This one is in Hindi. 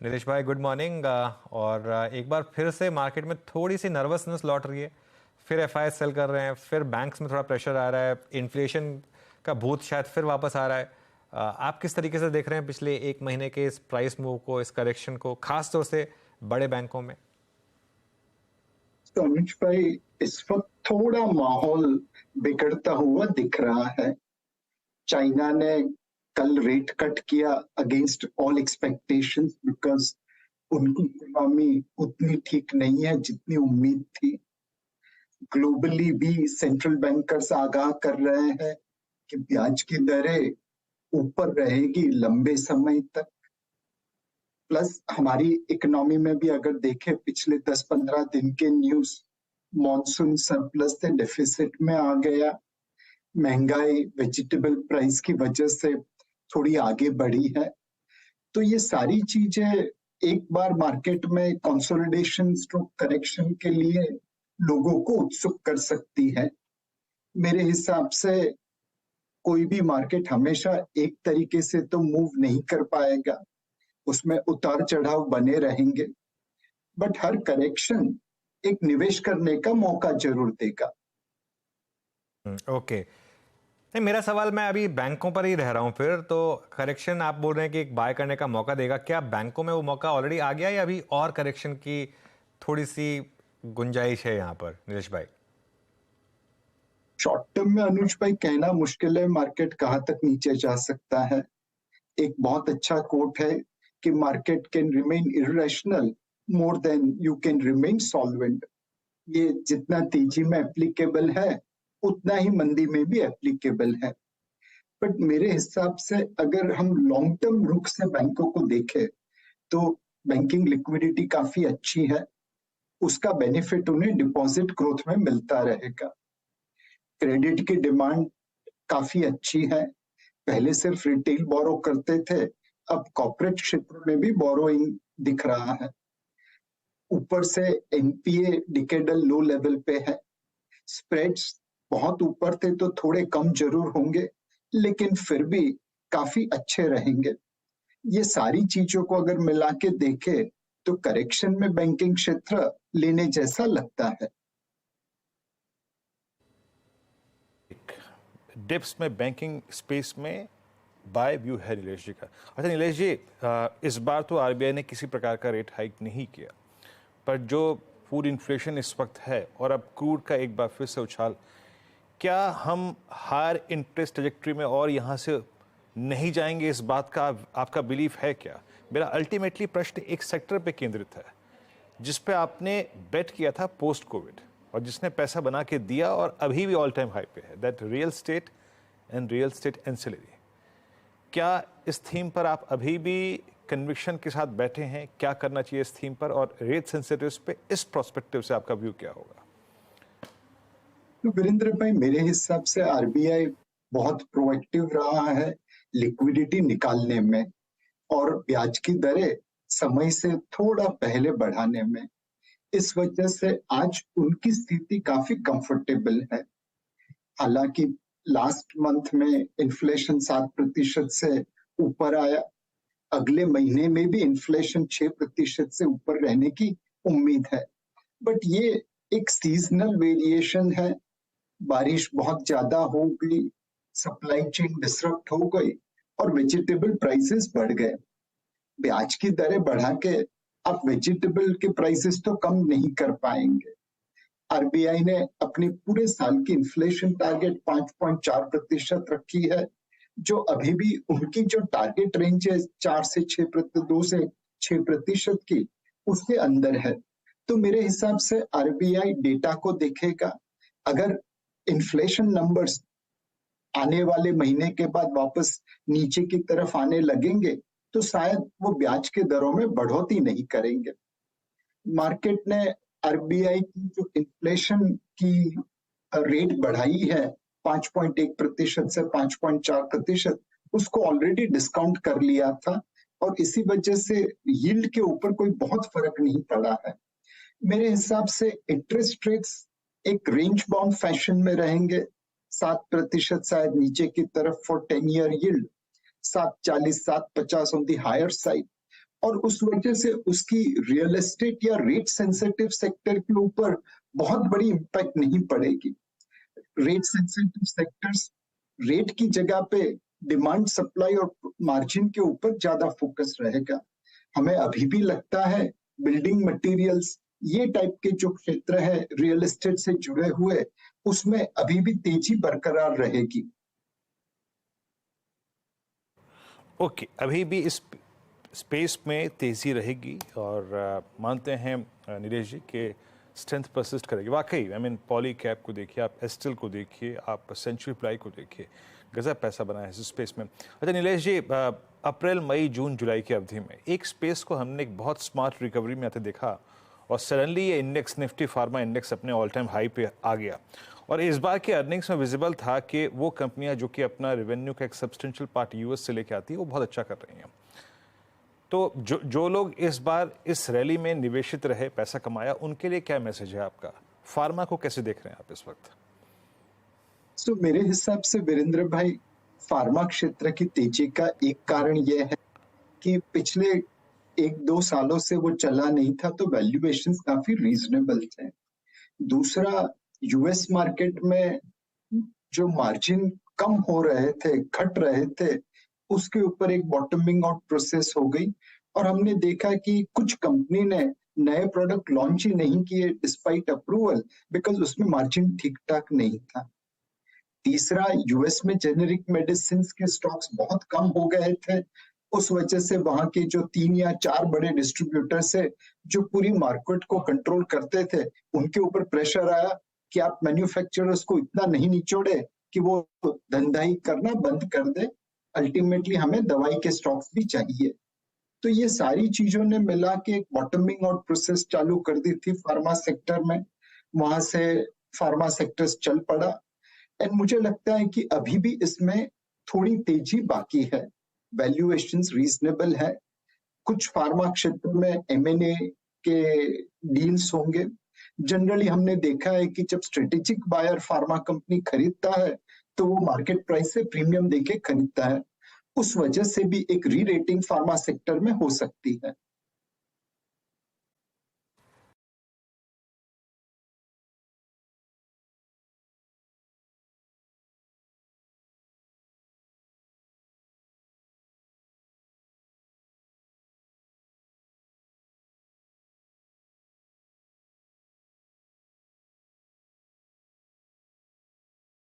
नीलेश भाई गुड मॉर्निंग। और एक बार फिर से मार्केट में थोड़ी सी नर्वसनेस लौट रही है। फिर एफआईआई सेल कर रहे हैं, फिर बैंक्स में थोड़ा प्रेशर आ रहा है, इन्फ्लेशन का भूत शायद फिर वापस आ रहा है। आप किस तरीके से देख रहे हैं पिछले एक महीने के इस प्राइस मूव को, इस करेक्शन को, खास तौर से बड़े बैंकों में? तो अनुज भाई, इस वक्त थोड़ा माहौल बिगड़ता हुआ दिख रहा है। चाइना ने कल रेट कट किया अगेंस्ट ऑल एक्सपेक्टेशंस बिकॉज उनकी इकोनॉमी उतनी ठीक नहीं है जितनी उम्मीद थी। ग्लोबली भी सेंट्रल बैंकर्स आगाह कर रहे हैं कि ब्याज की दरें ऊपर रहेगी लंबे समय तक। प्लस हमारी इकोनॉमी में भी अगर देखें पिछले 10-15 दिन के न्यूज, मॉनसून सरप्लस से डेफिसिट में आ गया, महंगाई वेजिटेबल प्राइस की वजह से थोड़ी आगे बढ़ी है। तो ये सारी चीजें एक बार मार्केट में कंसोलिडेशन स्ट्रोक करेक्शन के लिए लोगों को उत्सुक कर सकती है। मेरे हिसाब से कोई भी मार्केट हमेशा एक तरीके से तो मूव नहीं कर पाएगा, उसमें उतार चढ़ाव बने रहेंगे, बट हर करेक्शन एक निवेश करने का मौका जरूर देगा। ओके। नहीं, मेरा सवाल, मैं अभी बैंकों पर ही रह रहा हूँ। फिर तो करेक्शन आप बोल रहे हैं कि एक बाय करने का मौका देगा, क्या बैंकों में वो मौका ऑलरेडी आ गया या अभी और करेक्शन की थोड़ी सी गुंजाइश है यहाँ पर नीलेश भाई? शॉर्ट टर्म में अनुज भाई कहना मुश्किल है मार्केट कहाँ तक नीचे जा सकता है। एक बहुत अच्छा कोट है कि market can remain irrational more than you can remain solvent. ये जितना तेजी में एप्लीकेबल है उतना ही मंदी में भी एप्लीकेबल है। बट मेरे हिसाब से अगर हम लॉन्ग टर्म रुख से बैंकों को देखें तो बैंकिंग लिक्विडिटी काफी अच्छी है, उसका बेनिफिट उन्हें डिपॉजिट ग्रोथ में मिलता रहेगा। क्रेडिट की डिमांड काफी अच्छी है, पहले सिर्फ रिटेल बोरो करते थे, अब कॉर्पोरेट क्षेत्र में भी बोरोइंग दिख रहा है। ऊपर से एनपीए डिकेडल लो लेवल पे है, स्प्रेड्स बहुत ऊपर थे तो थोड़े कम जरूर होंगे लेकिन फिर भी काफी अच्छे रहेंगे। ये सारी चीजों को अगर मिला के देखे तो करेक्शन में बैंकिंग क्षेत्र लेने जैसा लगता है। डिप्स में बैंकिंग स्पेस में बाय व्यू है नीलेश जी का। अच्छा नीलेश जी, इस बार तो आरबीआई ने किसी प्रकार का रेट हाइक नहीं किया, पर जो फूड इन्फ्लेशन इस वक्त है और अब क्रूड का एक बार फिर से उछाल, क्या हम हायर इंटरेस्ट ट्रजेक्टरी में और यहाँ से नहीं जाएंगे? इस बात का आपका बिलीफ है क्या? मेरा अल्टीमेटली प्रश्न एक सेक्टर पे केंद्रित है जिस पे आपने बेट किया था पोस्ट कोविड और जिसने पैसा बना के दिया और अभी भी ऑल टाइम हाई पे है, दैट रियल स्टेट एंसिलरी। क्या इस थीम पर आप अभी भी कन्विक्शन के साथ बैठे हैं? क्या करना चाहिए इस थीम पर, और रेट सेंसिटिव्स पे इस प्रोस्पेक्टिव से आपका व्यू क्या होगा? तो वीरेंद्र भाई, मेरे हिसाब से आरबीआई बहुत प्रोएक्टिव रहा है लिक्विडिटी निकालने में और ब्याज की दरें समय से थोड़ा पहले बढ़ाने में। इस वजह से आज उनकी स्थिति काफी कंफर्टेबल है। हालांकि लास्ट मंथ में इन्फ्लेशन 7% से ऊपर आया, अगले महीने में भी इन्फ्लेशन 6% से ऊपर रहने की उम्मीद है, बट ये एक सीजनल वेरिएशन है। बारिश बहुत ज्यादा हो गई, सप्लाई चेन डिसरप्ट हो गई और वेजिटेबल प्राइसेस बढ़ गए। ब्याज की दरें बढ़ा के आप वेजिटेबल के प्राइसेस तो कम नहीं कर पाएंगे। आरबीआई ने अपनी पूरे साल की इन्फ्लेशन टारगेट 5.4% रखी है, जो अभी भी उनकी जो टारगेट रेंज है 2 से 6% की, उसके अंदर है। तो मेरे हिसाब से आरबीआई डेटा को देखेगा। अगर इन्फ्लेशन नंबर्स आने वाले महीने के बाद वापस नीचे की तरफ आने लगेंगे तो शायद वो ब्याज के दरों में बढ़ोतरी नहीं करेंगे। मार्केट ने आरबीआई की जो इन्फ्लेशन की रेट बढ़ाई है 5.1% से 5.4%, उसको ऑलरेडी डिस्काउंट कर लिया था और इसी वजह से यील्ड के ऊपर कोई बहुत फर्क नहीं पड़ा है। मेरे हिसाब से इंटरेस्ट रेट्स एक रेंज बाउंड फैशन में रहेंगे, 7% शायद नीचे की तरफ for 10 year yield, 7.40 7.50 on the higher side, और उस वजह से उसकी रियल एस्टेट या रेट सेंसिटिव सेक्टर के ऊपर बहुत बड़ी इम्पैक्ट नहीं पड़ेगी। रेट सेंसिटिव सेक्टर्स रेट की जगह पे डिमांड, सप्लाई और मार्जिन के ऊपर ज्यादा फोकस रहेगा। हमें अभी भी लगता है बिल्डिंग मटेरियल्स, ये टाइप के जो क्षेत्र है रियल एस्टेट से जुड़े हुए, उसमें अभी भी तेजी बरकरार रहेगी। ओके, अभी भी इस स्पेस में तेज़ी रहेगी और मानते हैं नीलेश जी कि स्ट्रेंथ परसिस्ट करेगी। वाकई आई मीन पॉली कैप को देखिए, आप एस्टिल को देखिए, आप सेंचुरी प्लाई को देखिए, गजब पैसा बना है इस स्पेस में। अच्छा नीलेश जी, अप्रैल मई जून जुलाई की अवधि में एक स्पेस को हमने एक बहुत स्मार्ट रिकवरी में आते देखा और सडनली ये इंडेक्स, निफ्टी फार्मा इंडेक्स अपने ऑल टाइम हाई पे आ गया और इस बार के अर्निंग्स में विजिबल था कि वो कंपनियां जो कि अपना रेवेन्यू का एक सब्सटेंशियल पार्ट यूएस से लेके आती है वो बहुत अच्छा कर रही हैं। तो जो लोग इस बार इस रैली में निवेशित रहे, पैसा कमाया, उनके लिए क्या मैसेज है आपका? फार्मा को कैसे देख रहे हैं आप इस वक्त? तो मेरे हिसाब से वीरेंद्र भाई, फार्मा क्षेत्र की तेजी का एक कारण यह है कि पिछले 1-2 सालों से वो चला नहीं था, तो वैल्यूएशंस काफी रीजनेबल थे। दूसरा, यूएस मार्केट में जो मार्जिन कम हो रहे थे, घट रहे थे, उसके ऊपर एक बॉटमिंग आउट प्रोसेस हो गई और हमने देखा कि कुछ कंपनी ने नए प्रोडक्ट लॉन्च ही नहीं किए डिस्पाइट अप्रूवल, बिकॉज उसमें मार्जिन ठीक ठाक नहीं था। तीसरा, यूएस में जेनेरिक मेडिसिन के स्टॉक्स बहुत कम हो गए थे, उस वजह से वहां के जो 3 या 4 बड़े डिस्ट्रीब्यूटर्स है जो पूरी मार्केट को कंट्रोल करते थे, उनके ऊपर प्रेशर आया कि आप मैन्युफैक्चरर्स को इतना नहीं निचोड़े कि वो धंधाई करना बंद कर दे, अल्टीमेटली हमें दवाई के स्टॉक्स भी चाहिए। तो ये सारी चीजों ने मिला के एक बॉटमिंग आउट प्रोसेस चालू कर दी थी फार्मा सेक्टर में, वहां से फार्मा सेक्टर्स चल पड़ा। एंड मुझे लगता है कि अभी भी इसमें थोड़ी तेजी बाकी है, वैल्यूएशंस रीजनेबल है, कुछ फार्मा क्षेत्र में एमएनए के डील्स होंगे। जनरली हमने देखा है कि जब स्ट्रेटेजिक बायर फार्मा कंपनी खरीदता है तो वो मार्केट प्राइस से प्रीमियम देके खरीदता है, उस वजह से भी एक री रेटिंग फार्मा सेक्टर में हो सकती है।